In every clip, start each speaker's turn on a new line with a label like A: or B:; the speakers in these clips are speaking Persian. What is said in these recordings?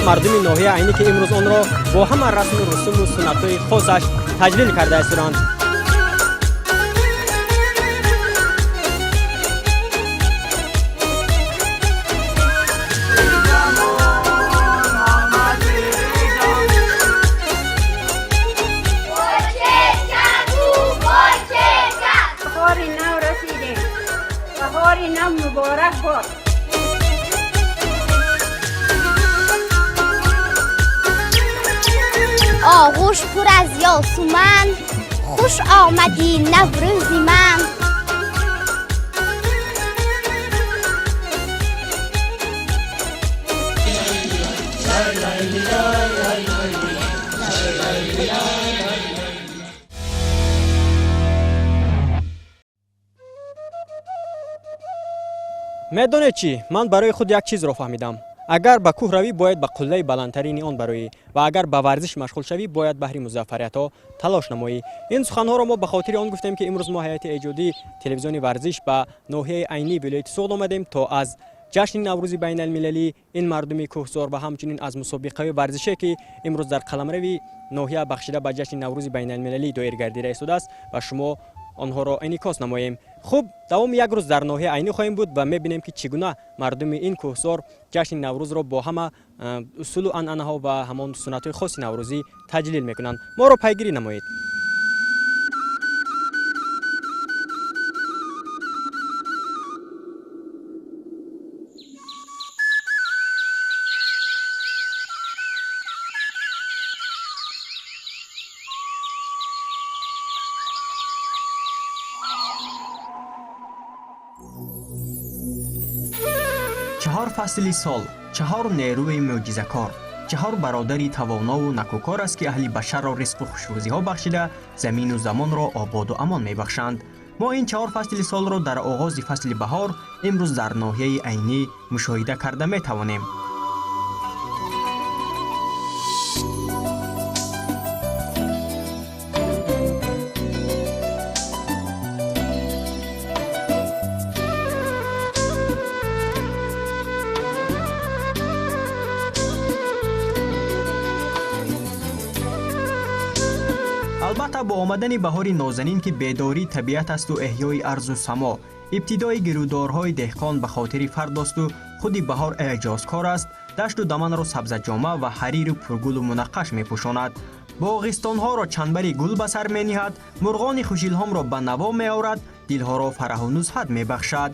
A: مردم ناحیه عینی که امروز آن را با همه رسم و رسوم و سنت‌های خاصش تجلیل کرده استند.
B: مبارک باد.
C: آغوش پر از یاس و من، خوش آمدی نوروز من.
A: میدونید چی؟ من برای خود یک چیز را فهمیدم. اگر به کوه روی باید به قله بلندترین آن بروی و اگر به ورزش مشغول شوی باید بهر موفقیت ها تلاش نمایی. این سخنها را ما به خاطر آن گفتیم که امروز ما هیئت ایجادی تلویزیون ورزش به ناحیه عینی ولایت سوغد آمدیم تا از جشن نوروز بین المللی این مردم کوهسار و همچنین از مسابقه ورزشی که امروز در قلمرو ناحیه بخشیده به جشن نوروز بین المللی دایر گردیده ایستاده است و شما آنها را انعکاس نماییم. خوب، دوام یک روز در ناحیه عینی خواهیم بود و می‌بینیم که چگونه مردم این کوهسار جشن نوروز را با همه اصول و عنعنه‌ها و همان سنت‌های خاص نوروزی تجلیل می‌کنند. ما را پیگیری نمایید.
D: چهار فصل سال، چهار نیروی معجزه‌کار، چهار برادری توانا و نکوکار است که اهل بشر را رزق و خوشروزی ها بخشیده زمین و زمان را آباد و امان می بخشند. ما این چهار فصل سال را در آغاز فصل بهار امروز در ناحیه عینی مشاهده کرده می توانیم. البته با آمدن بهار نازنین که بیداری طبیعت است و احیای ارض و سما، ابتدای گرودارهای دهقان به خاطر فرد است و خودی بهار اعجازکار است، دشت و دمن را سبز جامه و حریر و پرگل و منقش می پوشاند، باغستان ها را چنبری گل به سر می نهد، مرغان خوشیلهام را به نوا می آورد، دلها را فرح و نزهت می بخشد.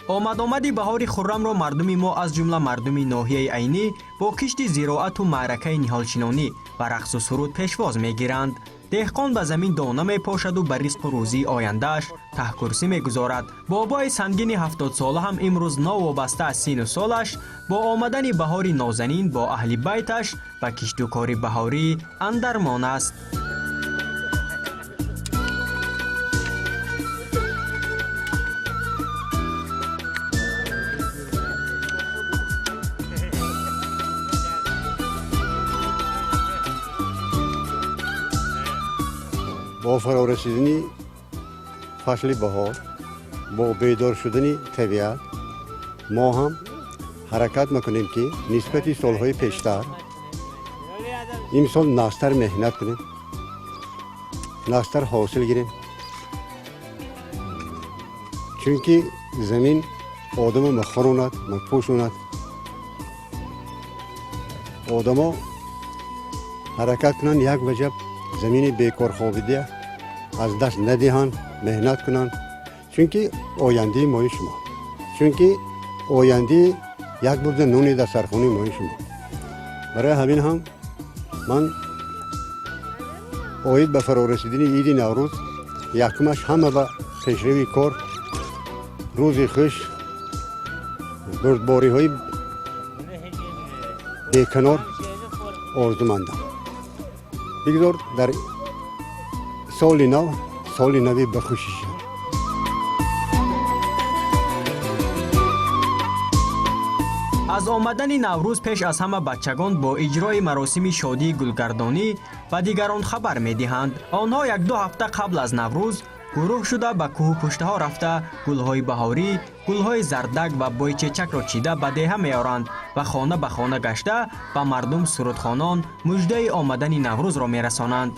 D: آمدی بهار خرم را مردم ما از جمله مردم ناحیه عینی با کشت زراعت و معرکه نهالچینانی و رقص و سرود پیشواز می گیرند. دهقان به زمین دانه می پاشد و بر رزق و روزی آیندهش تهکرسی می گذارد. بابای سنگین 70 ساله هم امروز نوابسته از سین و سالش با آمدن بهار نازنین با اهل بیتش و کشت و کار بهاری اندرمان است.
E: با فرارسیدن فصل بهار، با بیدار شدن طبیعت، ما هم حرکت میکنیم که نسبت سالهای پیشتر این سال نستر مهنت کنیم، نستر حاصل گیریم، چونکه زمین آدم مخوروند، مپوشوند، آدم حرکت کنن یک وجب زمین بیکار خوابیده از دست ندهند، مهنت کنند، چونکه آینده مای شما، چونکه آینده یک برده نونی در سرخانه مای شما. برای همین هم من اوید به فرارسیدن عید نوروز یکمش همه به پیشروی کار، روز خوش، بردباری های بیکنار آرزومندم. بگذار در سال نوی بخوشی شد.
D: از آمدن نوروز پیش از همه بچگان با اجرای مراسم شادی گلگردانی و دیگران خبر می دهند. آنها یک دو هفته قبل از نوروز گروه شده به کوه پشته ها رفته گلهای بهاری، گلهای زردک و بوی چیچک را چیده به دیه میارند و خانه به خانه گشته به مردم سرودخوانان مژده آمدن نوروز را میرسانند.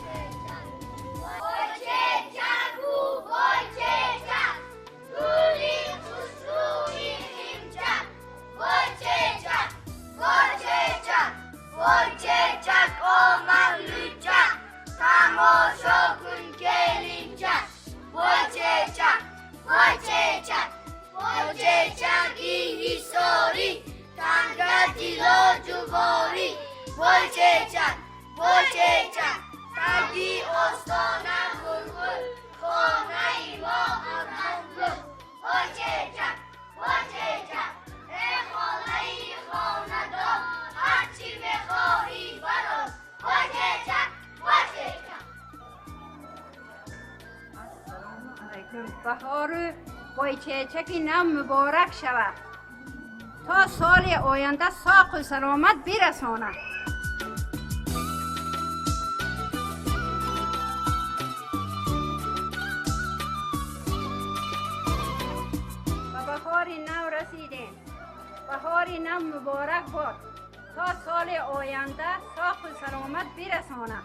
B: بهار بای چیچکی نو مبارک شود تا سال آینده ساق و سلامت برساند. به بهار نو رسیدیم. بهار نو مبارک باد تا سال آینده ساق و سلامت برساند.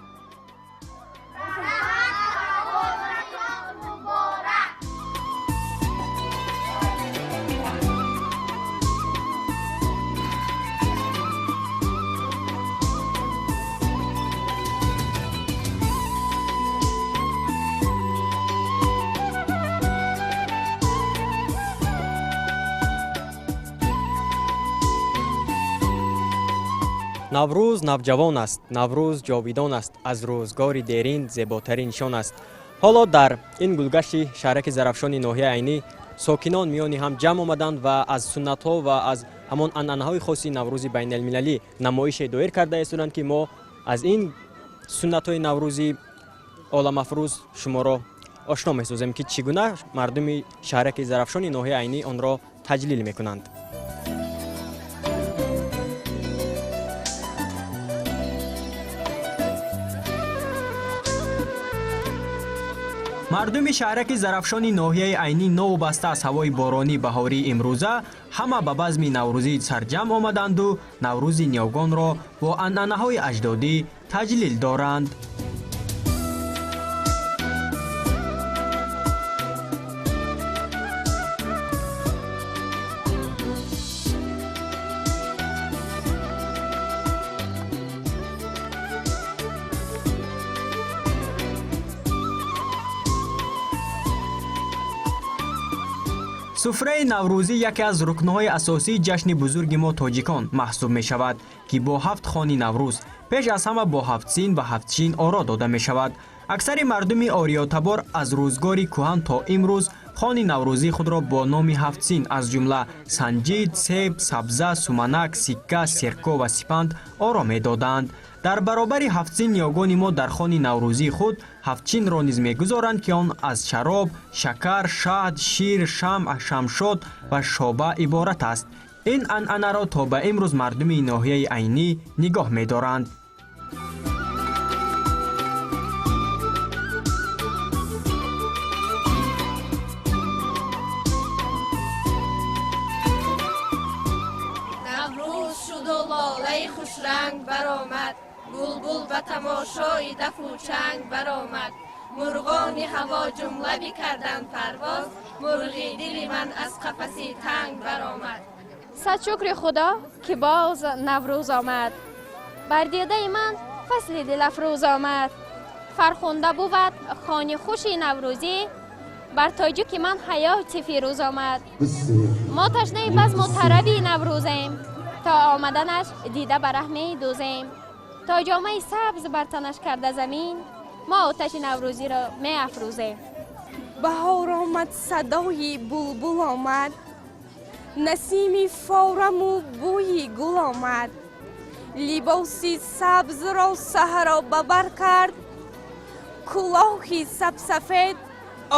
A: наврӯз навҷавон аст, наврӯз ҷовидон аст, аз рӯзгори дерин зеботарин нишон аст. ҳоло дар ин гулгашти шаҳраки зарафшони ноҳияи айнӣ сокинон миёни ҳам ҷамъ омаданд ва аз суннатҳо ва аз ҳамон анъанаҳои хоси наврӯзи байналмилалӣ намоише доир карда истоданд, ки мо аз ин суннатҳои наврӯзи оламафрӯз шуморо ошно месозем, ки чӣ гуна мардуми шаҳраки зарафшони ноҳияи айнӣ онро таҷлил мекунанд.
D: мардуми шаҳраки зарафшони ноҳияи айнӣ новобаста аз ҳавои борони баҳории имрӯза ҳама ба базми наврӯзӣ сарҷамъ омаданду наврӯзи нявгонро бо анъанаҳои аҷдодӣ таҷлил доранд. суфраи наврӯзӣ яке аз рукнҳои асосии ҷашни бузурги мо тоҷикон маҳсуб мешавад, ки бо 7 хони наврӯз пеш аз ҳама бо 7 син ва 7 чин оро дода мешавад. аксари мардуми ориётабор аз рӯзгори кӯҳан то имрӯз хони наврӯзии худро бо номи 7 син аз ҷумла санҷид, себ, сабза, суманак, сикка, сирко ва сипанд оро медоданд. дар баробари 7 син нёгони мо дар хони наврӯзии худ 7 чинро низ мегузоранд, ки он аз шароб, шакар, шаҳд, шир, шамъ, шамшод ва шоба иборат аст. ин анъанаро то ба имрӯз мардуми ноҳияи айнӣ нигоҳ медоранд.
F: наврӯз шуду лолаи хушранг баромад, булбул ба тамошои дафу чанг баромад. мурғони ҳаво ҷумла бикарданд парвоз, мурғи дили ман аз қафаси танг баромад.
C: сад шукри худо ки боз наврӯз омад, бар дидаи ман фасли дилафрӯз омад. фархонда буд хони хуши наврӯзӣ, бар тоҷуки ман ҳаёти фирӯз омад. мо ташнаи базму тараби наврӯзем, то омаданаш дида ба раҳ медӯзем. то ҷомаи сабз бар танаш карда замин, мо оташи наврӯзиро меафрӯзем.
G: баҳор омад, садои булбул омад, насими фораму бӯи гул омад. либоси сабзро саҳро ба бар кард, кӯлоҳи сабсафед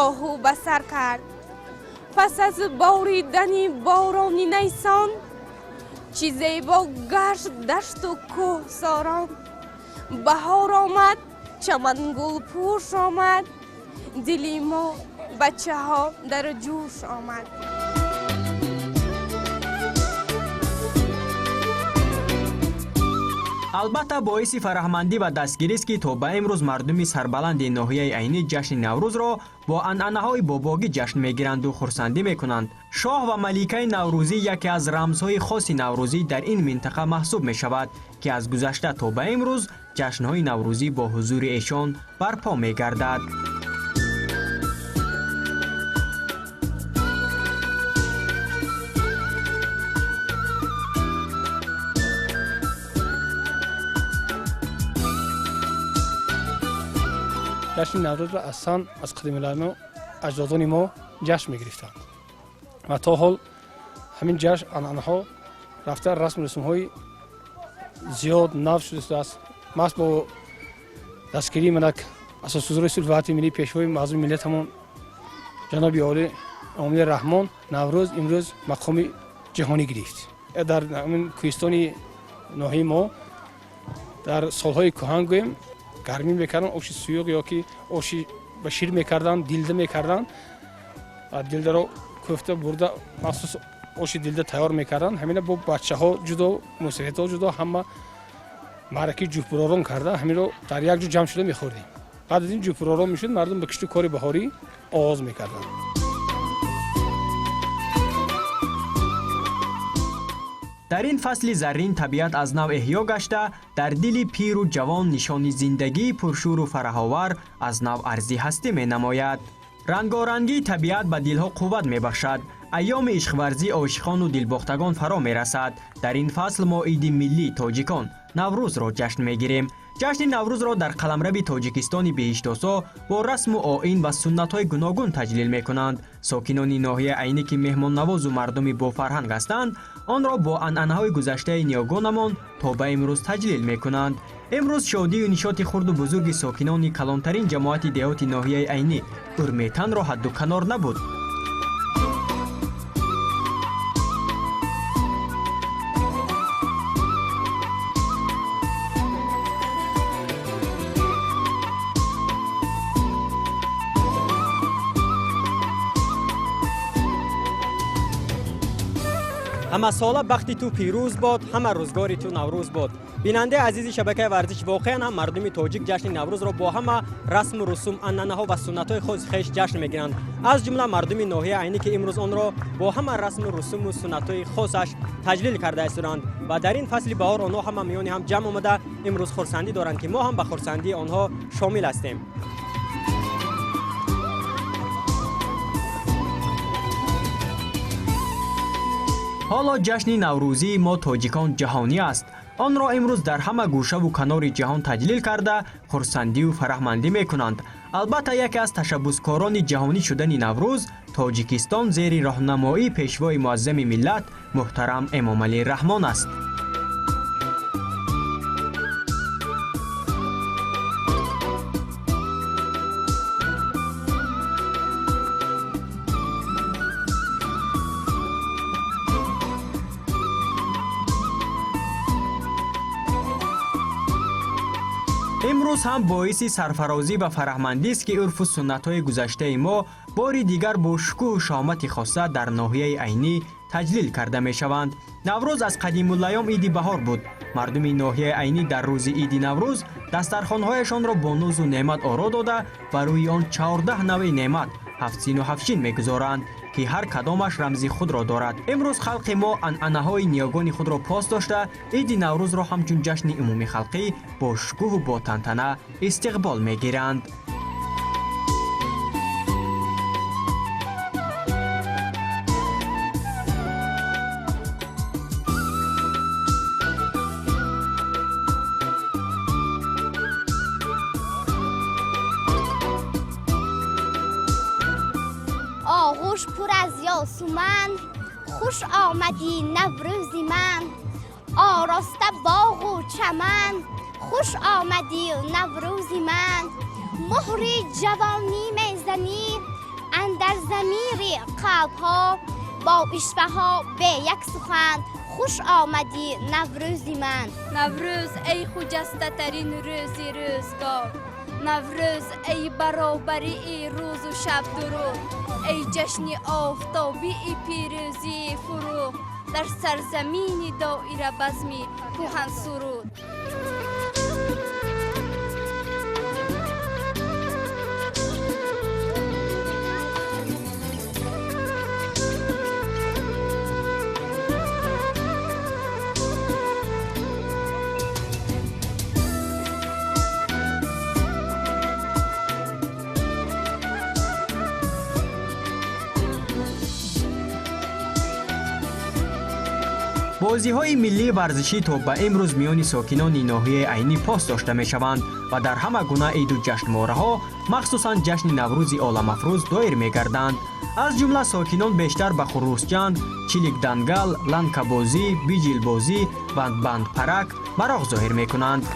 G: оҳу ба сар кард. пас аз боридани борони найсон, чӣ зебо гашт дашту кӯҳсорон. баҳор омад, чамангулпӯш омад, дили мо بچه ها در جوش آمد.
D: албатта боиси фараҳмандӣ ва дастгирист ки то ба имрӯз мардуми сарбаланди ноҳияи айнӣ ҷашни наврӯзро бо анъанаҳои бобогӣ ҷашн мегиранду хурсандӣ мекунанд. шоҳ ва маликаи наврӯзӣ яке аз рамзҳои хоси наврӯзӣ дар ин минтақа маҳсуб мешавад, ки аз гузашта то ба имрӯз ҷашнҳои наврӯзӣ бо ҳузури эшон барпо мегардад.
H: جشن نوروز را اصلا از قدیمی و اجدادان ما جشن می‌گرفتند و تا حال همین جشن آنها رفته رسم رسوم‌های زیاد نو شده است. ماست با دستگیری منک اساس‌گذار صلح ملی پیشوای معظم ملتمون جناب عالی امید رحمان نوروز امروز مقام جهانی گرفت. در همین کوهستان ناحیه ما در سال‌های کهن گویم گرمی میکردن، آش سویق یا که آش به شیر میکردن، دیلده میکردن و دیلده رو کوفته برده مخصوص آش دیلده تیار میکردن. همین با بچه ها جدا، موسیقی ها جدا، همه معرکه جوپرارون کرده، همین رو در یک جو جمع شده میخوردیم. بعد از این جوپرارون میشد مردم به کشت کاری بهاری آغاز میکردن.
D: дар ин фасли заррин табиат аз нав эҳё гашта дар дили пиру ҷавон нишони зиндагии пуршӯру фараҳовар аз нав арзӣ ҳастӣ менамояд. рангорангии табиат ба дилҳо қувват мебахшад. айёми ишқварзӣ ошиқону дилбохтагон фаро мерасад. дар ин фасл мо иди миллии тоҷикон наврӯзро ҷашн мегирем. ҷашни наврӯзро дар қаламраби тоҷикистони беиштосо бо расму оин ва суннатҳои гуногун таҷлил мекунанд. сокинони ноҳияи айнӣ ки меҳмоннавозу мардуми бофарҳанг ҳастанд, онро бо анъанаҳои гузаштаи ниёгонамон то ба имрӯз таҷлил мекунанд. имрӯз шодию нишоти хурду бузурги сокинони калонтарин ҷамоати деҳоти ноҳияи айнӣ урметанро ҳадду канор набуд.
A: ҳама сола бахти ту пирӯз бод, ҳама рӯзгори ту наврӯз бод. бинандаи азизи шабакаи варзиш, воқеан ҳам мардуми тоҷик ҷашни наврӯзро бо ҳама расму русум, анъанаҳо ва суннатҳои хоси хеш ҷашн мегиранд. аз ҷумла мардуми ноҳияи айнӣ ки имрӯз онро бо ҳама расму русуму суннатҳои хосаш таҷлил карда истоданд ва дар ин фасли баҳор онҳо ҳама миёни ҳам ҷамъ омада имрӯз хурсандӣ доранд, ки мо ҳам ба хурсандии онҳо шомил ҳастем.
D: ҳоло ҷашни наврӯзии мо тоҷикон ҷаҳонӣ аст. онро имрӯз дар ҳама гӯшаву канори ҷаҳон таҷлил карда хурсандию фараҳмандӣ мекунанд. албатта яке аз ташаббускорони ҷаҳонӣ шудани наврӯз тоҷикистон зери роҳнамоии пешвои муаззами миллат муҳтарам эмомалӣ раҳмон аст. имрӯз ҳам боиси сарфарозӣ ва фараҳмандист, ки урфу суннатҳои гузаштаи мо бори дигар бо шукӯҳу шомати хоса дар ноҳияи айнӣ таҷлил карда мешаванд. наврӯз аз қадимулайём иди баҳор буд. мардуми ноҳияи айнӣ дар рӯзи иди наврӯз дастархонҳояшонро бо нузу неъмат оро дода ба рӯи он 14 нави неъмат ҳафтсину ҳафтчин мегузоранд, ки ҳар кадомаш рамзи худро дорад. имрӯз халқи мо анъанаҳои ниёгони худро пос дошта иди наврӯзро ҳамчун ҷашни умумихалқӣ бо шукӯҳу бо тантана истиқбол мегиранд.
I: آغوش پر از یاسمن، خوش آمدی نوروزی من. آراسته باغ و چمن، خوش آمدی نوروزی من. مهر جوانی میزنی اندر ضمیر قلب‌ها، با عشوه ها به یک سخن خوش آمدی نوروزی من.
F: نوروز ای خجسته ترین روزی روزگار، نوروز ای برابری ای روز و شب درود، ای جشن آفتابی ای پیروزی فروغ، در سرزمین دایره بزمی کهن سرود.
D: بازی‌های ملی ورزشی تا به امروز میان ساکنان ناحیه عینی پاس داشته می‌شوند و در همه گونه عید و جشنواره‌ها مخصوصاً جشن نوروز عالم افروز دایر می‌گردند. از جمله ساکنان بیشتر به خروسجند، چیلیک دنگل، لنکا بازی، بیجیل بازی و بند پرک مراغ ظاهر می‌کنند.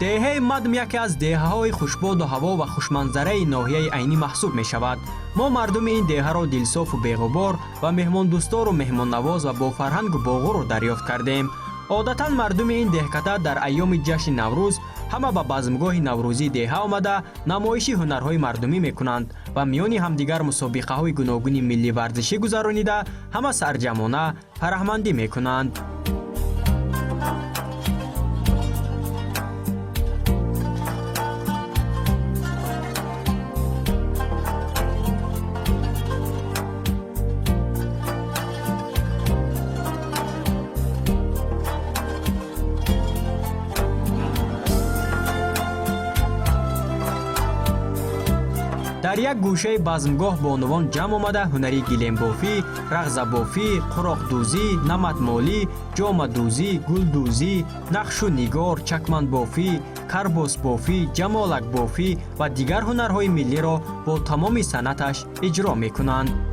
D: دهه مدم یکی از دهه‌های خوشباد و هوا و خوشمنظره ناحیه عینی محسوب می شود. ما مردم این دهه را دلسوف و بی‌غبار و مهمان دوستار و مهمان نواز و با فرهنگ و باغور دریافت کردیم. عادتاً مردم این دهکده در ایام جشن نوروز همه به بزمگاه نوروزی دهه آمده نمایش هنرهای مردمی میکنند و میان همدیگر مسابقه های گوناگون ملی ورزشی گذرانیده همه سرجمانه فرهمندی میکنند. در یک گوشه بزمگاه بانوان جمع آمده هنری گیلم بافی، رغز بافی، قراق دوزی، نمد مالی، جام دوزی، گل دوزی، نقش و نگار، چکمند بافی، کرباس بافی، جمالک بافی و دیگر هنرهای ملی را با تمام صنعتش اجرا می کنند.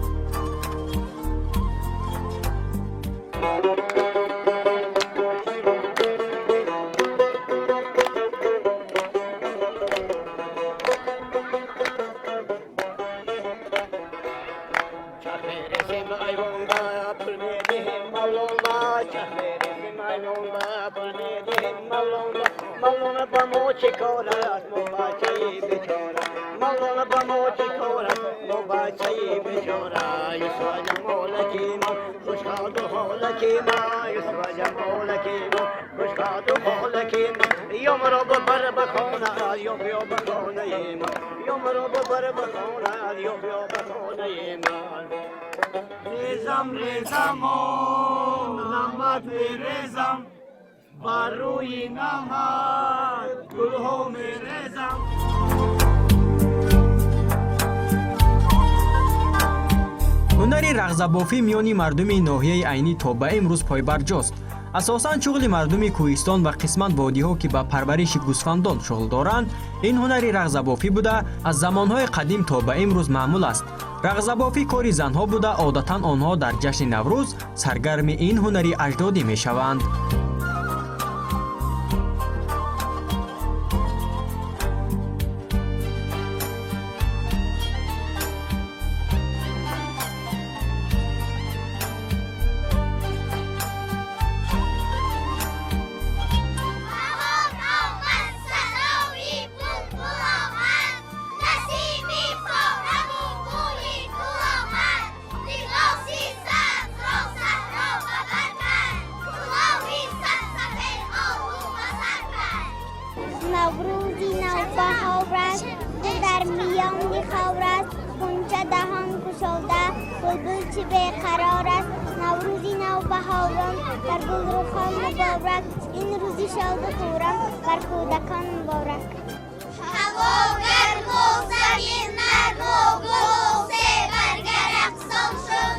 J: ریزم ریزم و نمد ریزم بر روی نمد گل ها می ریزم.
D: هنری رغز بافی میانی مردم ناحیه عینی تا به امروز پایبرجاست. اساساً شغل مردم کوهستان و قسمت وادی ها که به پرورش گوسفندان شغل دارند این هنری رغز بافی بوده از زمانهای قدیم تا به امروز معمول است. رغز بافی کاری زنها بوده عادتاً آنها در جشن نوروز سرگرم این هنری اجدادی می شوند.
I: نوروزی نوبهار است در میان خاور است غنچه دهان گشاده بلبل چه بیقرار است نوروزی نوبهاران در گلرخان مبارک این روزی شاد و خورم بر کودکان مبارک هوا گرم و زمین نرم و گل سه برگر اقسام شد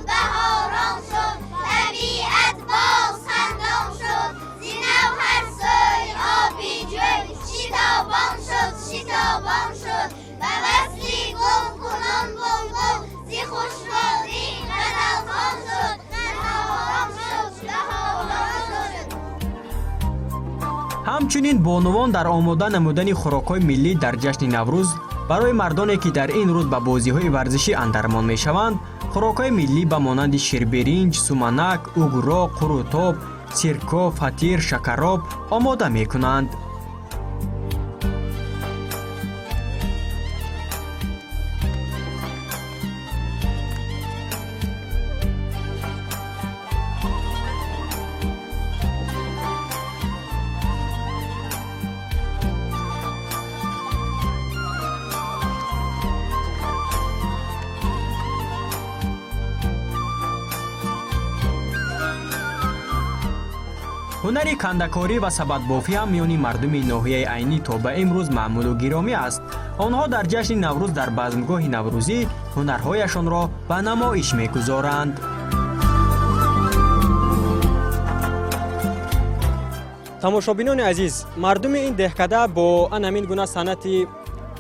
I: بهاران شد طبیعت باز خندان شد زینو هر سوی آبی جوی شتابان شد و وصلی گل کنان بلبل زی خوشحالی غزل خوان شد بهاران شد
D: همچنین بانوان در آماده نمودن خوراک‌های ملی در جشن نوروز برای مردانی که در این روز به بازی‌های ورزشی اندرمان می‌شوند خوراک‌های ملی به مانند شیربرنج، سومنک، اوگورا، قروتاب، سیرکو، فطیر، شکراب آماده می‌کنند. هنر کندکاری و سبدبافی هم میانی مردم ناحیه عینی تا به امروز معمول و گرامی است. آنها در جشن نوروز در بزمگاه نوروزی هنرهایشان را به نمایش میگذارند.
A: تماشابینان عزیز، مردم این دهکده با همین گونه صنعت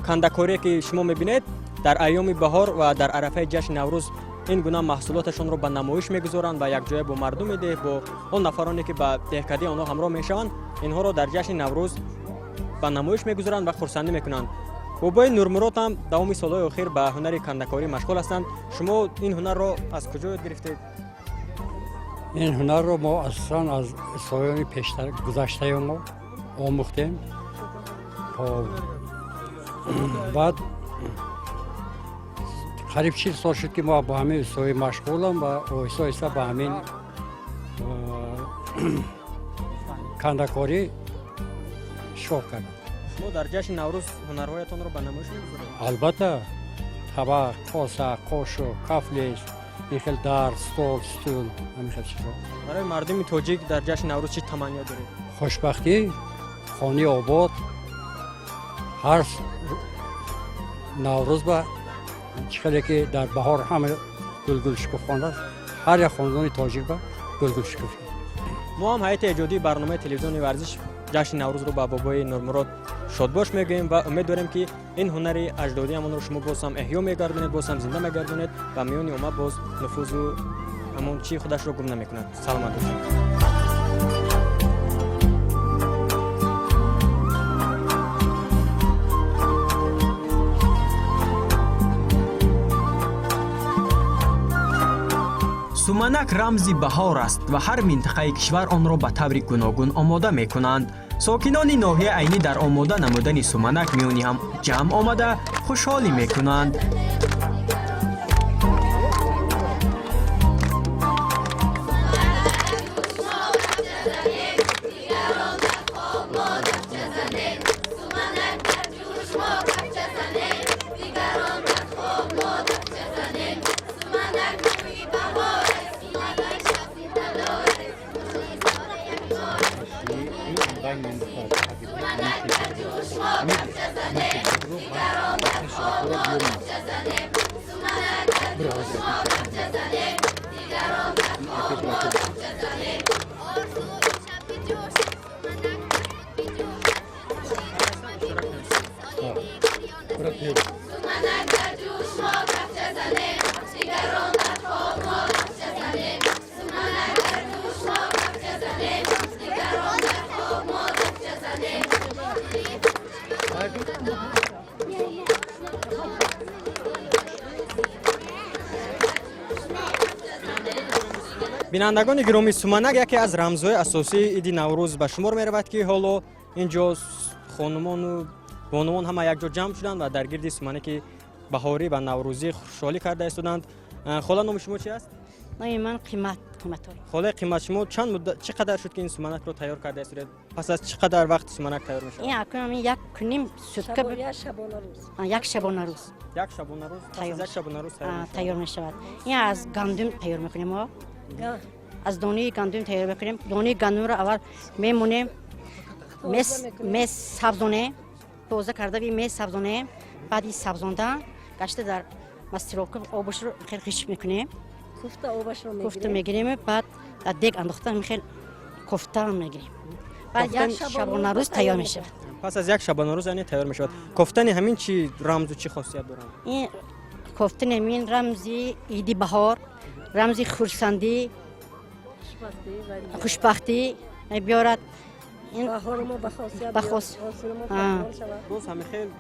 A: کندکاری که شما میبینید در ایام بهار و در عرفه جشن نوروز این گونه محصولاتشون رو به نمایش میگذارند و یک جای با مردم ده با اون نفرانی که به دهکده آنها همراه میشوند اینها رو در جشن نوروز به نمایش میگذارند و خرسندی میکنند. بابای نورمراد هم دوام سالهای اخیر به هنر کندکاری مشغول هستند. شما این هنر رو از کجا یاد گرفتید؟
K: این هنر رو ما اصلا از سالهای پیشتر گذشته ما آموختیم. بعد قریب 40 سال شد که ما با همین استوی مشغولم و آهسته آهسته با همین کندکاری شروع کردم.
A: شما در جشن نوروز هنرهایتان رو به نمایش میگذارید؟
K: البته طبق، کاسه، قاشق، کفلیش، میخل در، ستول، ستول، همیشه چیزا.
A: برای مردم تاجیک در جشن نوروز چی تمنی دارید؟
K: خوشبختی، خانه آباد، هر نوروز با چخلی که در بهار همه گلگل شکوفان است، هر یک خاندان تاجیک با گلگل شکوفان.
A: ما هم هیئت ایجادی برنامه تلویزیونی ورزش جشن نوروز رو با بابای نورمراد شادباش میگیم و امید داریم که این هنر اجدادی همون رو شما باز هم احیا میگردونید، باز هم زنده میگردونید و میونی اومد باز نفوذ و همون چی خودش رو گم نمیکند. سلامت باشید.
D: سومنک رمزی بهار است و هر منطقه کشور آن را به طور گوناگون آماده می کنند. ساکنان ناحیه عینی در آماده نمودن سومنک میانی هم جمع آمده خوشحالی می کنند.
A: بینندگان گرامی، سومنک یکی از رمزهای اساسی عید نوروز به شمار می رود که حالا اینجا خانمان و بانوان همه یک جا جمع شدند و در گرد سومنک بهاری و نوروزی خوشحالی کرده ایستادند. خاله نام شما چی است؟
L: نوع من قیمت
A: خاله قیمت شما چند مدت چقدر شد که این سمنک رو تیار کرده است؟ پس از چقدر وقت سمنک تیار میشه؟
L: این اکنون یک کنیم سوتکه یک شبانه روز
A: یک شبانه روز یک شبانه روز
L: تیار می شود. این از گندم تیار میکنیم ما. از دانه گندم تیار میکنیم. دانه گندم رو اول میمونیم میز سبزونه پوزه کرده بی میز سبزونه بعدی سبزوندن گشته در مستراک آبش رو خیلی خشک میکنیم. کوفته میگیریم بعد در دیگ انداخته میخیل کوفته رو میگیریم. بعد یک شبانه روز تیار میشه.
A: پس از یک شبانه روز یعنی تیار میشه. کوفتن همین چی رمز و چی خاصیت دارن؟
L: این کوفتن همین رمزی عید بهار، رمزی خورسندی، خوشبختی میبیارد. این
M: بهار ما
L: بخواست
A: روز همه خیلی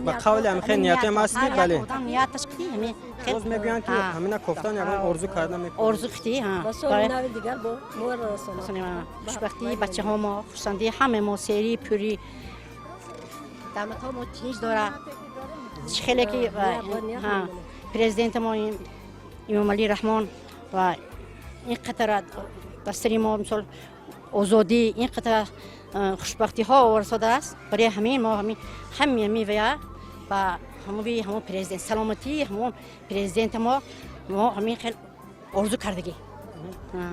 A: با قول همه خیلی نیت هم هست که بله
L: نیتش کتی همین
A: روز میگن که همین کوفتن یعنی ارزو کردن میکنه
L: ارزو کتی ها
M: بسیار نوع دیگر با مور
L: خوشبختی بچه ها ما خورسندی همه ما سری پوری دولت ها ما چیز داره خیلی که پرزیدنت ما امام علی رحمان و این قطر دستری ما مثل آزادی این قطعه خوشبختی ها ورساده است برای همین ما همین میوه و همون پرزیدنت سلامتی همون پرزیدنت ما همین خیلی آرزو کردگی.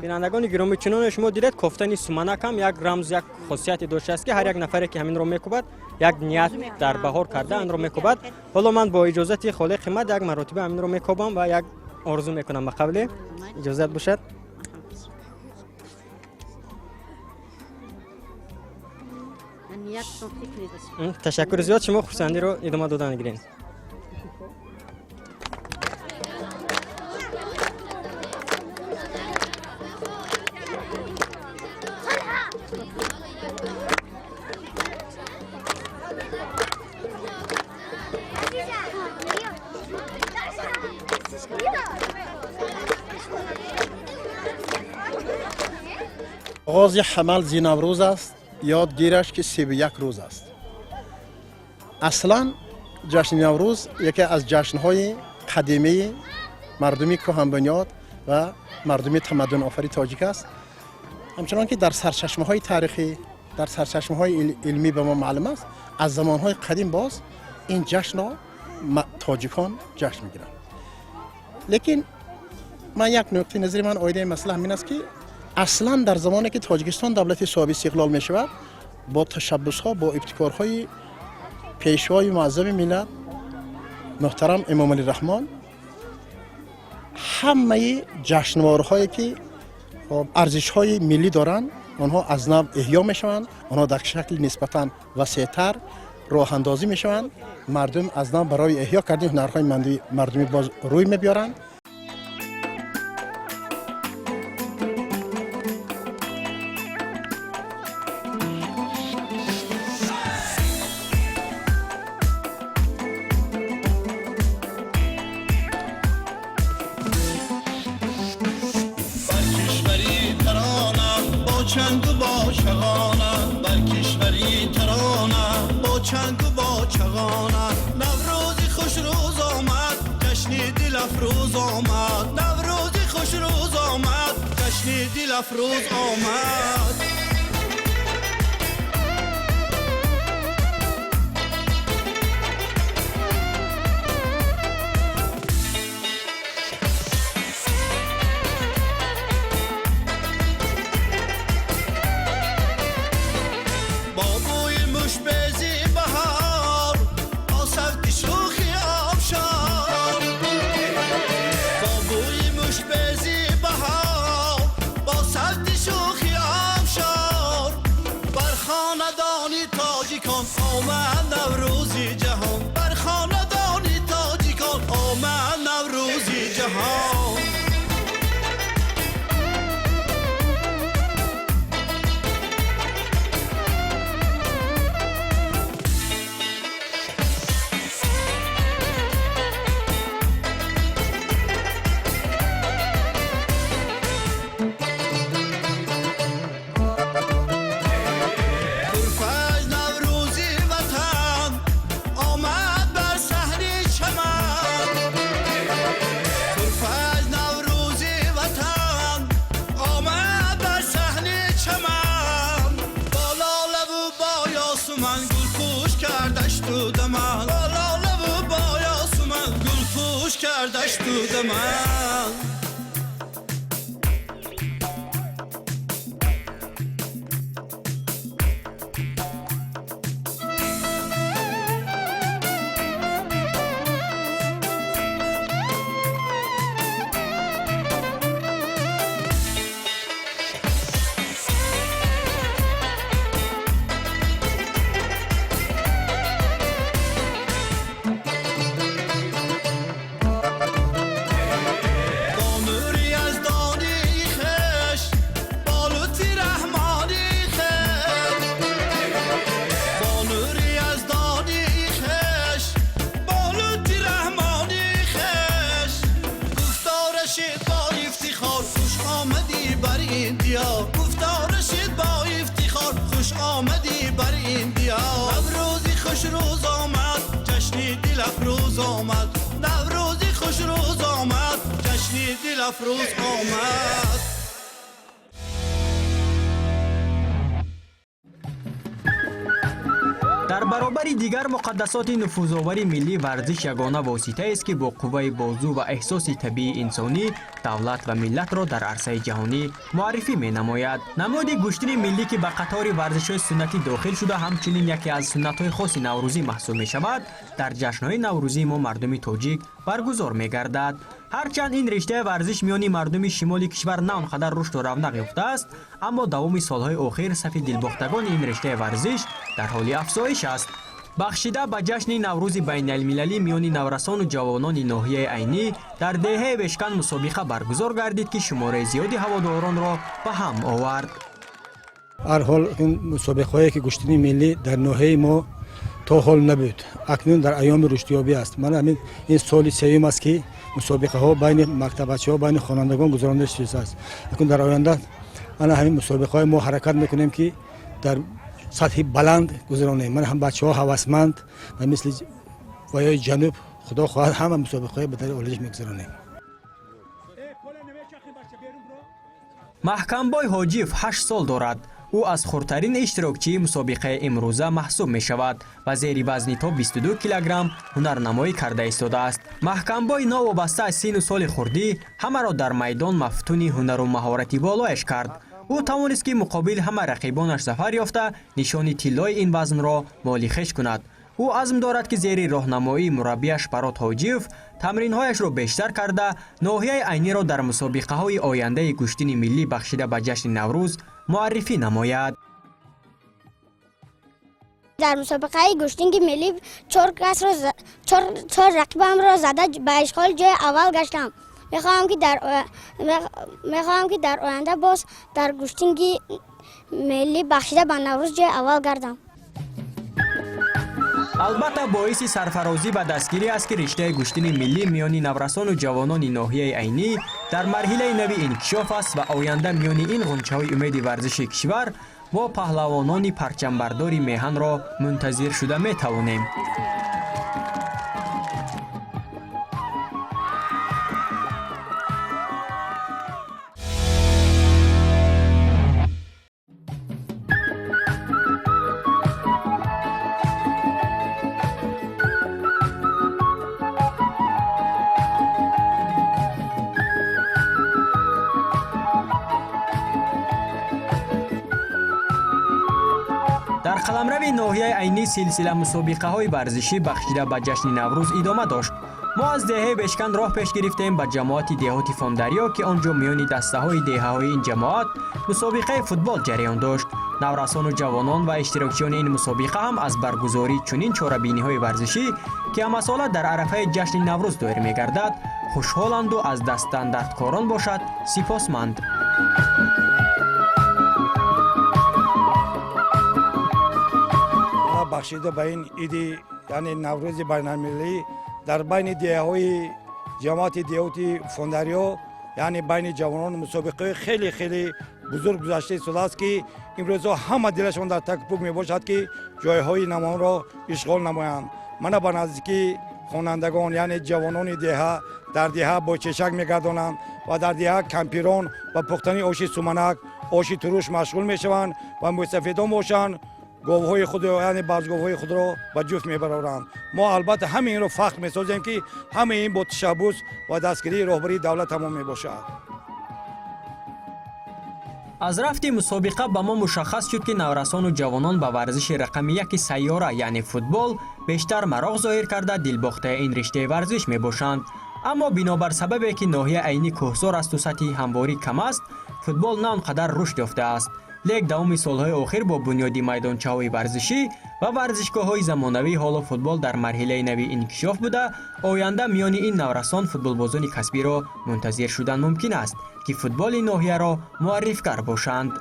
A: بینندگان گرامی چنان شما دیدید کوفتن سمنک هم یک رمز یک خاصیت داشته است که هر یک نفری که همین رو میکوبد یک نیت در بهار کرده آن رو میکوبد. حالا من با اجازه خالق قیمت یک مرتبه همین رو میکوبم و یک آرزو میکنم به قبل اجازه باشد. تشکر زیاد شما خورسندی رو ادامه دادن گیرین.
N: آغاز حمل زی نوروز است. یادگیرش که 31 روز است. اصلا جشن نوروز یکی از جشن‌های قدیمی مردمی کهن‌بنیاد و مردمی تمدن آفری تاجیک است. همچنان که در سرچشمه‌های تاریخی در سرچشمه‌های علمی به ما معلوم است از زمان‌های قدیم باز این جشن را تاجیکان جشن می‌گیرند. لیکن من یک نکته نظری من آیده مسئله همین است که اصلا در زمانی که تاجیکستان دولت صاحب استقلال می شود با تشبس ها با ابتکارهای پیشوای معظم ملت محترم امام علی رحمان همه جشنوارهایی که ارزش های ملی دارند آنها از نو احیا می شوند. آنها در شکل نسبتا وسیع‌تر راه اندازی می شوند. مردم از نو برای احیا کردن هنرهای مردمی باز روی می بیارند.
J: چنگ و با چغانه بر کشوری ترانه با چنگ و با چغانه نوروزی خوش روز آمد جشن دل افروز آمد نوروزی خوش روز آمد جشن دل افروز آمد آمد نوروزی جهان بر خاندانی تاجیکان آمد نوروزی جهان من گل پوش کردش تو دمن لاله و بایاس من گل پوش کردش تو دمن گفتارشید با افتخار خوش آمدی بر این دیار نوروزی خوش روز آمد جشنی دل افروز آمد نوروزی خوش روز آمد جشنی دل افروز آمد
D: در برابر دیگر مقدسات نفوذآور ملی ورزش یگانه واسطه است که با قوه بازو و احساس طبیعی انسانی دولت و ملت را در عرصه جهانی معرفی می نماید. نماد گوشتن ملی که به قطار ورزش‌های سنتی داخل شده همچنین یکی از سنت‌های خاص نوروزی محسوب می شود. در جشن‌های نوروزی ما مردم تاجیک برگزار می گردد. هرچند این رشته ورزش میانی مردم شمال کشور نه آنقدر رشد و رونق یافته است، اما دوام سالهای اخیر صف دلباختگان این رشته ورزش در حال افزایش است. بخشیده به جشن نوروز بین المللی میانی نورسان و جوانان ناحیه عینی در دهه بشکن مسابقه برگزار گردید که شماره زیادی هواداران را به هم آورد.
O: هر حال این مسابقه‌ای که گشتنی ملی در ناحیه ما تا حال نبود، اکنون در ایام رشدیابی است. من همین این سال سوم است که مسابقه ها بین مکتبچی‌ها بین خوانندگان گذرانده شده است. اکنون در آینده انا همین مسابقه های ما حرکت میکنیم که در سطح بلند گذرانیم. من هم بچه‌ها هوسمند و مثل ویای جنوب خدا خواهد همه مسابقه به در اولش میگذرانیم.
D: محکمبای حاجیف 8 سال دارد. او از خردترین اشتراکچی مسابقه امروزه محسوب می شود و زیر وزنی تا 22 کیلوگرم هنرنمایی کرده ایستاده است. محکمبای نوابسته از سن و سال خردی همه را در میدان مفتون هنر و مهارتی بالایش کرد. او توانست که مقابل همه رقیبانش ظفر یافته نشان طلای این وزن را مالی خویش کند. او عزم دارد که زیر راهنمایی مربیش برات حاجیف تمرین‌هایش را بیشتر کرده ناحیه عینی را در مسابقه‌های آینده گشتن ملی بخشیده به جشن نوروز معرفی نماید.
I: در مسابقه گشتنگ ملی 4 رقیبم را زده به اشغال جای اول گشتم. میخواهم که در آینده باز در گشتنگ ملی بخشیده به نوروز جای اول گردم.
D: البته باعث سرفرازی و دستگیری است که رشته گشتن ملی میانی نورسان و جوانان ناحیه عینی در مرحله نوی انکشاف است و آینده میانی این غنچه‌های امید ورزش کشور ما پهلوانان پرچمبرداری میهن را منتظر شده می توانیم. در قلمرو ناحیه عینی سلسله مسابقه های ورزشی بخشیده به جشن نوروز ادامه داشت. ما از دهه بشکن راه پیش گرفتیم به جماعت دهاتی فاندریا که آنجا میانی دسته های دهه های این جماعت مسابقه فوتبال جریان داشت. نورسان و جوانان و اشتراکچیان این مسابقه هم از برگزاری چنین چاره‌بینی های ورزشی که همه ساله در عرفه جشن نوروز دایر می‌گردد خوشحالند و از دست اندرکاران باشد سپاسمند.
O: بخشیده به این ایدی یعنی نوروز بین المللی در بین دهه‌های جماعت دهاتی فوندریو یعنی بین جوانان مسابقه خیلی خیلی بزرگ گذشته سال است که امروز همه دلشان در تکپک می باشد که جایهای نمان را اشغال نمایند. من به نزدیکی خوانندگان یعنی جوانان دهه در دهه با چشک میگردانند و در دهه کمپیران و پختنی آش سومنک آش تروش مشغول میشوند و مستفیدان باشند
P: گاوهای خود یعنی بعض گاوهای خود را به جفت میبرند. ما البته همین این رو فخر میسازیم که همه این با تشبث و دستگیری رهبری دولت تمام میباشد.
A: از رفت مسابقه به ما مشخص شد که نورسان و جوانان به ورزش رقم یک سیاره یعنی فوتبال بیشتر مراغ ظاهر کرده دلباخته این رشته ورزش می باشند. اما بنابر سببی که ناحیه عینی کوهسار است و سطح همواری کم است، فوتبال نه آنقدر رشد یافته است. لیک دوام سالهای اخیر با بنیادی میدانچه‌های ورزشی و ورزشگاه‌های زمانوی حالا فوتبال در مرحله نوی انکشاف بوده. آینده میان این نورسان فوتبالبازان کسبی را منتظر شدن ممکن است که فوتبال ناحیه را معرفی‌گر باشند.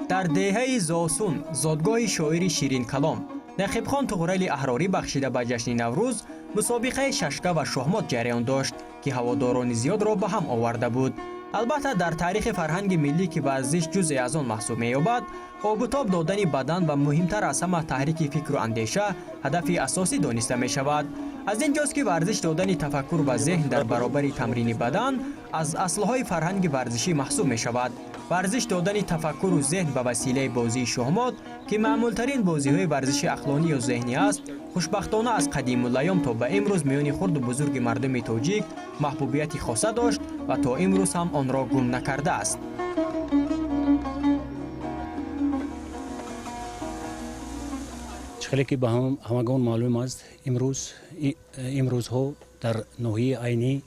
A: در دهه زاسون زادگاه شاعر شیرین کلام نقیب خان طغرل احراری بخشیده به جشن نوروز مسابقه ششکه و شهمات جریان داشت که هواداران زیاد را به هم آورده بود. البته در تاریخ فرهنگ ملی که ورزش جزء از آن محسوب می‌یابد، آب و تاب دادن بدن و مهمتر از همه تحریک فکر و اندیشه هدف اساسی دانسته می‌شود. از اینجاست که ورزش دادن تفکر و ذهن در برابر تمرین بدن از اصلهای فرهنگ ورزشی محسوب می‌شود. ورزش دادن تفکر و ذهن به وسیله بازی شهمات که معمولترین بازی‌های ورزشی عقلانی و ذهنی است، خوشبختانه از قدیم الایام تا به امروز میان خرد و بزرگ مردم تاجیک محبوبیت خاصه داشت و تا امروز هم آن را گم نکرده است.
K: چخلی که به همگان معلوم است امروزها در ناحیه عینی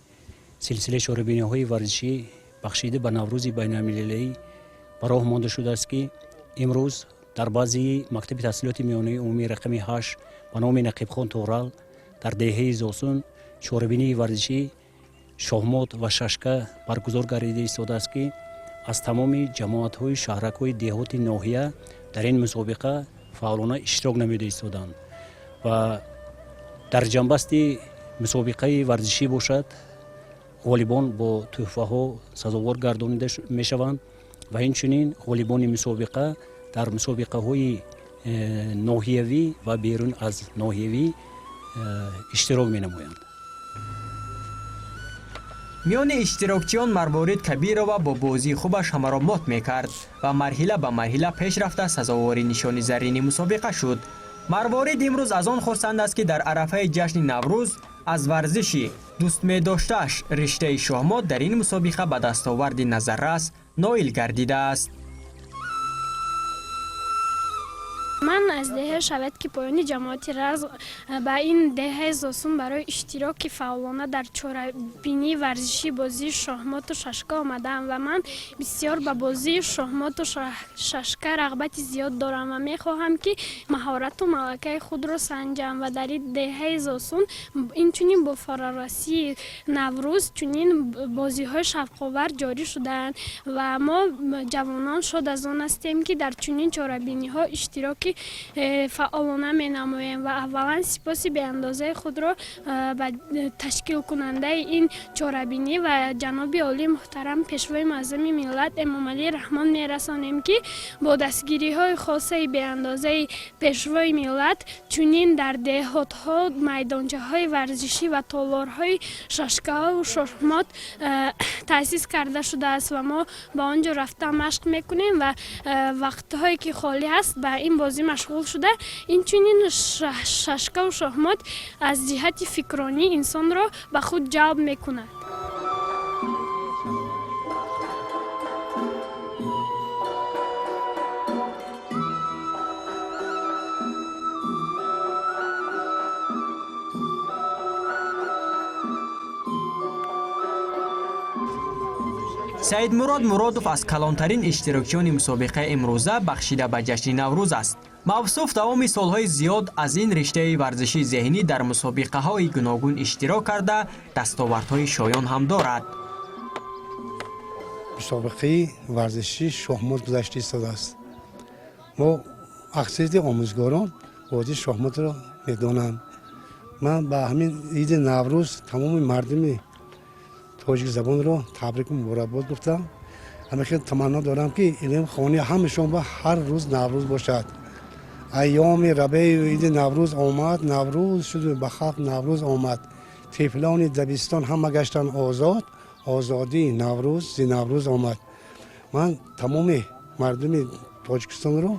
K: سلسله شوربینی‌های ورزشی بخشیده به نوروز بین‌المللی براه مانده شده است که امروز در بعضی مکتب تحصیلات میانه عمومی رقم 8 به نام نقیب خان طغرل در دهه زاسون شوربینی ورزشی شهمات و ششکه برگزار گردیده ایستاده است که از تمام جماعت‌های شهرک‌های دهات ناحیه در این مسابقه فعالانه اشتراک نموده ایستادند و در جنبست مسابقه ورزشی باشد غالبان با تحفه ها سزاوار گردانیده می شوند و همچنین غالبان مسابقه در مسابقه های ناحیوی و بیرون از ناحیوی اشتراک می نمایند.
A: میان اشتراکچیان مروارید کبیر و با بازی خوبش همه را مات میکرد و مرحله به مرحله پیش رفته سزاوار نشان زرین مسابقه شد. مروارید امروز از آن خرسند است که در عرفه جشن نوروز از ورزشی دوست می داشته‌اش رشته شهمات در این مسابقه به دستاورد نظررس نائل گردیده است.
Q: من از دهه شود که پایان جماعت رز به این دهه زاسون برای اشتراک فعالانه در چهاربینی ورزشی بازی شهمات و ششکه آمدم و من بسیار به بازی شهمات و ششکه رغبت زیاد دارم و میخواهم که مهارت و ملکه خود را سنجم و در این دهه زاسون این چنین با فرارسی نوروز چنین بازی های شفق‌آور جاری شدند و ما جوانان شاد از آن هستیم که در چنین چهاربینی ها اشتراک فعالانه می نماییم و اولا سپاس به اندازه خود را به تشکیل کننده این چهاربینی و جناب عالی محترم پیشوای معظم ملت امام علی رحمان می رسانیم که با دستگیری های خاصی به اندازه پیشوای ملت چنین در دهات ها میدانچه های ورزشی و تالارهای ششکه و شهمات تأسیس کرده شده است و ما با آنجا رفته مشق میکنیم و وقت هایی که خالی است به این بازی مشغول شده. این چنین ششکه و شهمات از جهت فکرانی انسان را به خود جلب میکند.
A: سید مراد مرادوف از کلانترین اشتراکچیان مسابقه امروزه بخشیده به جشن نوروز است. موصوف دوام سالهای زیاد از این رشته ورزشی ذهنی در مسابقه های گوناگون اشتراک کرده دستاوردهای شایان هم دارد.
R: مسابقه ورزشی شهمات گذشته ایستاده است. ما اکثریت آموزگاران بازی شهمات را میدانند. من به همین عید نوروز تمام مردم تاجیک زبان رو تبریک و مبارکباد گفتم. همیشه تمنا دارم که این خانه همشون با هر روز نوروز باشد. ایام ربیع و عید نوروز آمد، نوروز شد و به خلق نوروز آمد. طفلان دبستان همه گشتن آزاد، آزادی نوروز زی نوروز آمد. من تمام مردم تاجیکستان رو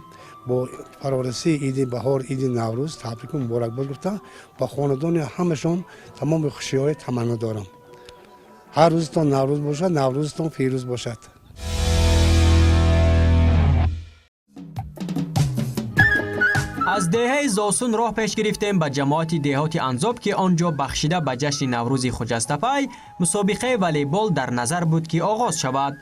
R: با فرارسی عید بهار، عید نوروز تبریک و مبارکباد گفتم. با خاندان همشون تمام خوشی‌های تمنا دارم. هر روزتون نوروز باشد، نوروزتون پیروز باشد.
A: از دهه زاسون راه پیش گرفتیم به جماعت دهات انزاب که آنجا بخشیده به جشن نوروز خجستپی مسابقه والیبال در نظر بود که آغاز شود.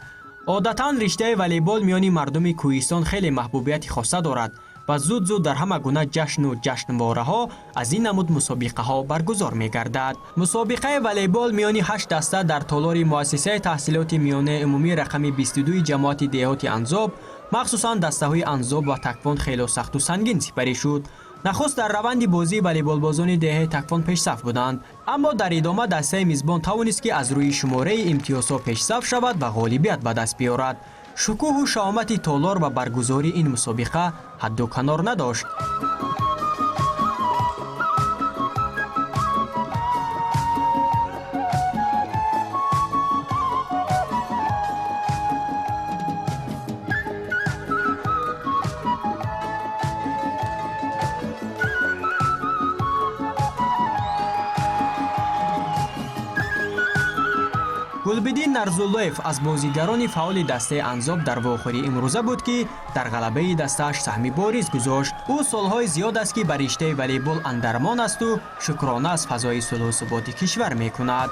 A: عادتاً رشته والیبال میانی مردم کوهستان خیلی محبوبیت خاصه دارد و زود زود در همه گونه جشن و جشنواره ها از این نمود مسابقه ها برگزار می گردد. مسابقه والیبال میانی 8 دسته در تالار مؤسسه تحصیلات میانه عمومی رقم 22 جماعت دهات انزاب، مخصوصاً دسته های انزاب و تکواند خیلی سخت و سنگین سپری شد. نخست در روند بازی والیبال بازان دهه تکواند پیش صف بودند، اما در ادامه دسته میزبان توانست که از روی شماره امتیازها پیش صف شود و غالبیت به دست بیاورد. شکوه و شامت تالار و برگزاری این مسابقه حد و کنار نداشت. گلبدین نرزولویف از بازیگران فعال دسته انزاب در واخوری امروزه بود که در غلبه دستش سهمی بارز گذاشت. او سالهای زیاد است که بر رشته والیبال اندرمان است و شکرانه از فضای صلح و ثبات کشور میکند.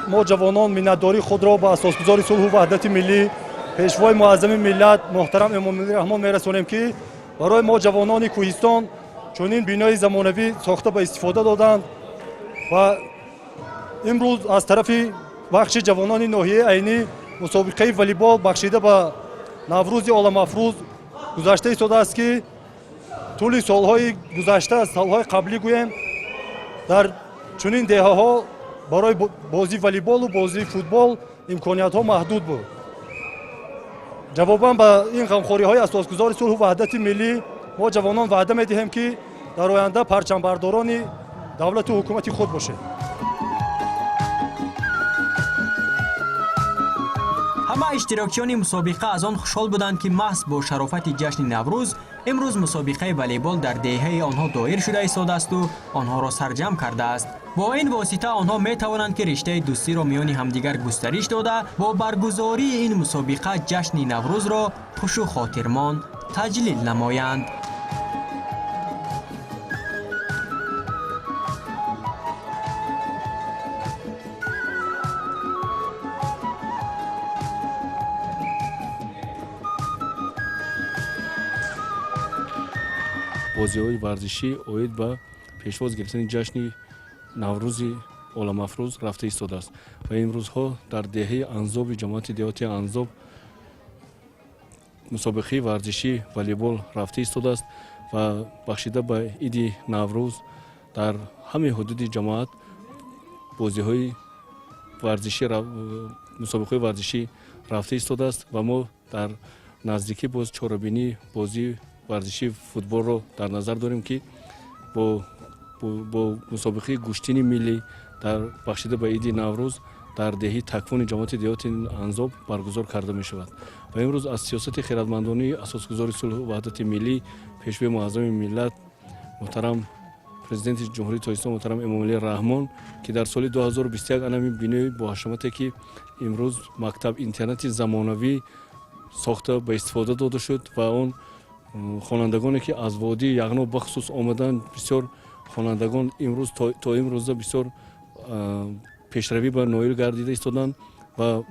S: ما جوانان منتداری خود را به اساسگذار صلح و وحدت ملی پیشوای معظم ملت محترم امام رحمان میرسانیم که برای ما جوانان کوهستان چنین بنای زمانوی ساخته به استفاده دادند و امروز از طرف بخش جوانان ناحیه عینی مسابقه والیبال بخشیده به نوروز عالم افروز گذشته ایستاده است که طول سالهای گذشته، سالهای قبلی گویم، در چنین دهه ها برای بازی والیبال و بازی فوتبال امکانیت ها محدود بود. جواباً به این غمخواری های اساسگذار صلح و وحدت ملی ما جوانان وعده می‌دهیم که در آینده پرچمبرداران دولت و حکومت خود باشیم.
A: همه اشتراکچیان مسابقه از آن خوشحال بودند که محض با شرافت جشن نوروز امروز مسابقه والیبال در دهه آنها دایر شده ایستاده است و آنها را سرجم کرده است. با این واسطه آنها می توانند که رشته دوستی را میان همدیگر گسترش داده با برگزاری این مسابقه جشن نوروز را خوش و خاطرمان تجلیل نمایند.
T: بازی‌های ورزشی اوید به پیشواز گرفتن جشن نوروز عالم افروز رفته ایستاده است و این روزها در دهه انزاب جماعت دهات انزاب مسابقه ورزشی والیبال رفته ایستاده است و بخشیده به عید نوروز در همه حدود جماعت بازی‌های ورزشی مسابقه ورزشی رفته ایستاده است و ما در نزدیکی باز چهاربینی بازی ورزشی فوتبال رو در نظر داریم که با مسابقه گشتین ملی در بخشیده به عید نوروز در دهه تکوین جماعت دهات انزاب برگزار کرده می شود و امروز از سیاست خردمندانه اساسگذار صلح و وحدت ملی پیشوای معظم ملت محترم پرزیدنت جمهوری تاجیکستان محترم امامعلی رحمان که در سال 2021 انمی بینای با حشمتی که امروز مکتب اینترنت زمانوی ساخته به استفاده داده شد و اون خوانندگانی که از وادی یغنا بخصوص آمدند بسیار خوانندگان امروز تا امروز بسیار پیشروی به نایل گردیده ایستادند و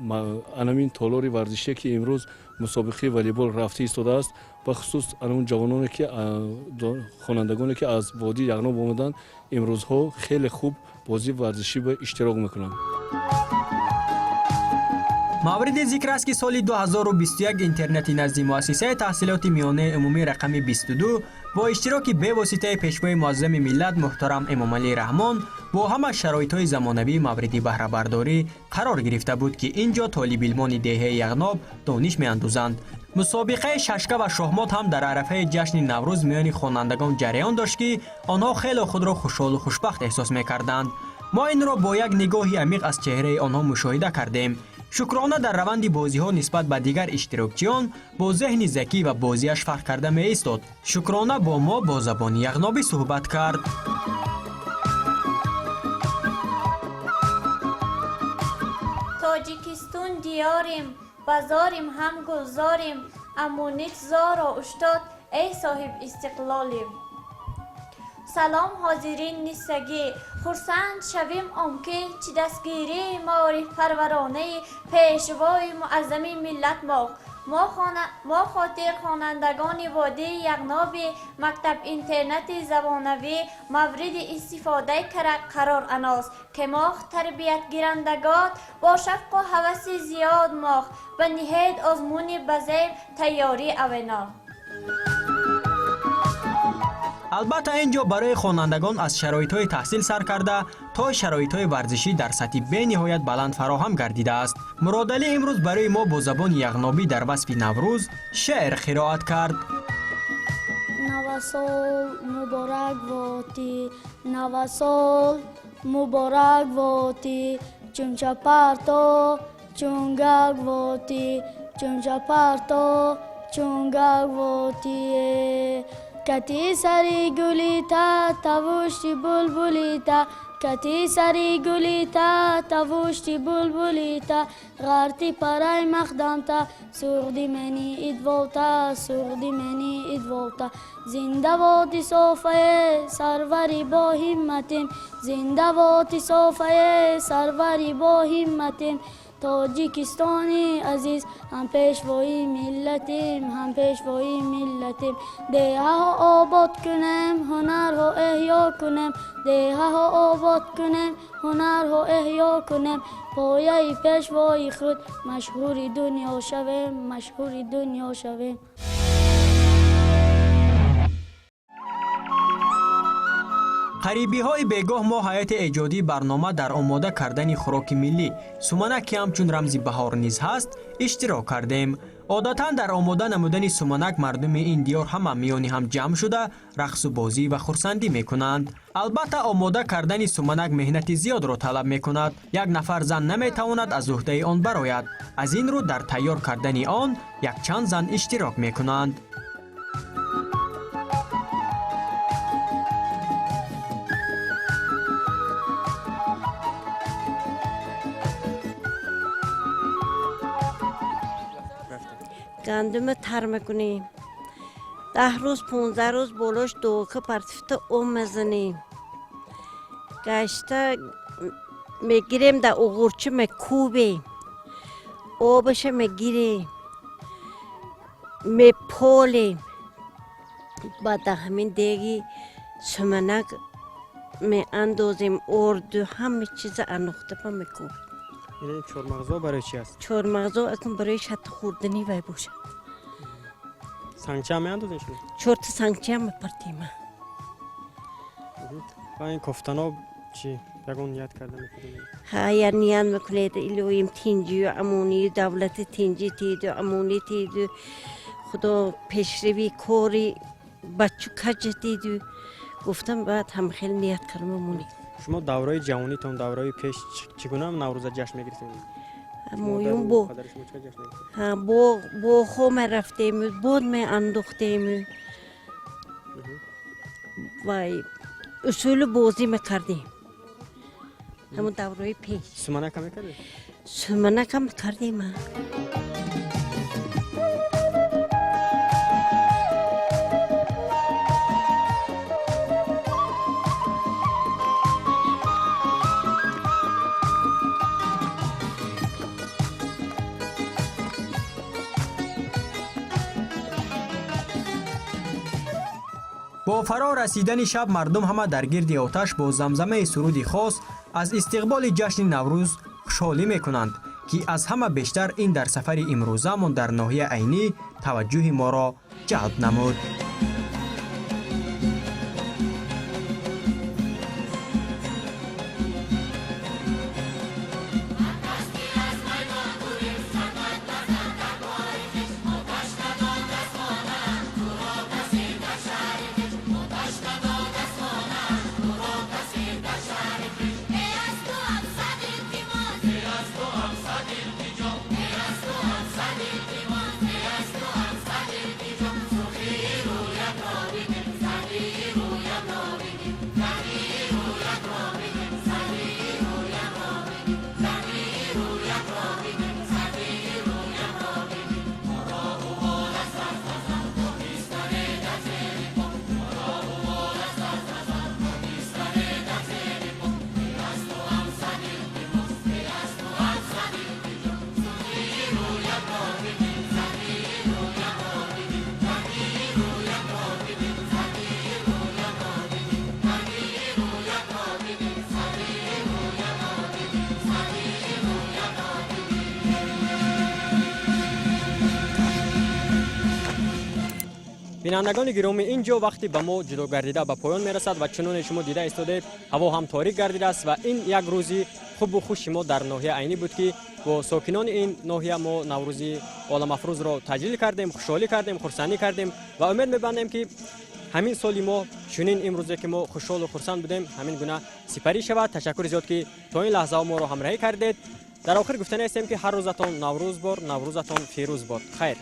T: همین تالار ورزشی که امروز مسابقه والیبال رفته ایستاده است بخصوص همون جوانانی که خوانندگانی که از وادی یغنا آمدند امروزها خیلی خوب بازی ورزشی به اشتراک میکنند.
D: مورد ذکر است که سال 2021 اینترنتی نزد مؤسسه تحصیلات میانه عمومی رقم 22 با اشتراک به واسطه پیشوای معظم ملت محترم امام علی رحمان با همه شرایط‌های زمانوی مورد بهره برداری قرار گرفته بود که اینجا طالب علمان دهه یغناب دانش می‌اندوزند. مسابقه ششکه و شهمات هم در عرفه جشن نوروز میان خوانندگان جریان داشت که آنها خیلی خود را خوشحال و خوشبخت احساس می‌کردند. ما این را با یک نگاهی عمیق از چهره آنها مشاهده کردیم. شکرانه در روند بازی ها نسبت به دیگر اشتراکچیان با ذهن ذکی و بازیش فرق کرده می ایستاد. شکرانه با ما با زبان یغنابی صحبت کرد.
U: تاجیکستان دیاریم، بازاریم هم گلزاریم، امونیت زار و اشتاد ای صاحب استقلالیم. سلام حاضرین نیستگی، خرسند شویم آنکه چی دستگیری معارف پرورانه پیشوای معظم ملت ما خاطر خوانندگان وادی یغناب مکتب اینترنت زبانوی مورد استفاده قرار اناس که ما تربیت گیرندگان با شفق و هوس زیاد ما به نهایت آزمون بزیر تیاری اوینا.
D: البته اینجا برای خوانندگان از شرایط‌های تحصیل سر کرده تا شرایط‌های ورزشی در سطح به نهایت بلند فراهم گردیده است. مراد علی امروز برای ما با زبان یغنابی در وصف نوروز شعر قرائت کرد.
V: نوسال مبارک واتی، نوسال مبارک واتی، چون چپرتا چونگک واتی، چون چپرتا چونگک واتی. کتی سری گلیتا تاوشتی بلبلیتا، کتی سری گلیتا تاوشتی بلبلیتا، غارتی پرای مخدامتا سوردی منی ادوالتا، سوردی منی ادوالتا. زنده واتی صوفه سروری با همتیم، زنده واتی صوفه سروری با همتیم. تاجیکستانی عزیز هم پیشوای ملتیم، هم پیشوای ملتیم. دیه ها آباد کنیم، هنر ها احیا کنیم، دیه ها آباد کنیم، هنر ها احیا کنیم. پایه پیشوای خود مشهور دنیا شویم، مشهور دنیا شویم.
D: قریبی های بیگاه ما هیئت ایجادی برنامه در آماده کردن خوراک ملی سومنک که همچون رمز بهار نیز هست اشتراک کردیم. عادتا در آماده نمودن سومنک مردم این دیار هم میانی هم جمع شده رقص و بازی و خرسندی میکنند. البته آماده کردن سومنک مهنت زیاد را طلب میکند. یک نفر زن نمیتواند از عهده آن برآید. از این رو در تیار کردن آن یک چند زن اشتراک میکنند.
W: گندم تر میکنیم 10 روز 15 روز بولوش دوکه پرتفت میزنیم. گشته میگیریم در اغورچه میکوبیم، آبش میگیریم میپولیم. بعد همین دیگی سمنک میاندازیم، اردو همه چیز انوخته پا میکوبیم.
A: یعنی چهارمغزا برای چی است؟
W: چهارمغزا اصلا برای شط خوردنی وای باشه.
A: سنگچه هم میاندازین شما؟
W: 4 تا سنگچه هم میپرتیم.
A: و این کفتنا چی؟ یکون یاد کرده میکنیم؟
W: ها یا نیان میکنید ایلویم تینجی و امونی دولت تینجی تید و امونی تید و خدا پیشروی کوری بچو کج تید و گفتم بعد هم خیلی نیت کردم امونی.
A: شما دورای جوانی تون دورای پیش چگونه نوروز جشن میگرفتید؟
W: مویون با خو رفتیم، بود می اندوختیم و اصول بازی میکردیم. همون دورای پیش.
A: سومنک هم میکردیم؟
W: سومنک هم میکردیم.
D: با فرا رسیدن شب مردم همه در گرد آتش با زمزمه سرودی خاص از استقبال جشن نوروز خوشحالی میکنند که از همه بیشتر این در سفر امروزمان در ناحیه عینی توجه ما را جلب نمود.
A: بینندگان گرامی، اینجا وقتی به ما جدا گردیده به پایان میرسد و چنان شما دیده استودید هوا هم تاریک گردیده است و این یک روزی خوب و خوش ما در ناحیه عینی بود که با ساکنان این ناحیه ما نوروزی عالم افروز را تجلیل کردیم، خوشحالی کردیم، خرسندی کردیم و امید می‌بندیم که همین سالی ما چنین امروزی که ما خوشحال و خرسند بودیم همین گونه سپری شود. تشکر زیاد که تا این لحظه ما را همراهی کردید. در آخر گفتنی هستیم که هر روزتان نوروز باد، نوروزتان فیروز باد. خیر.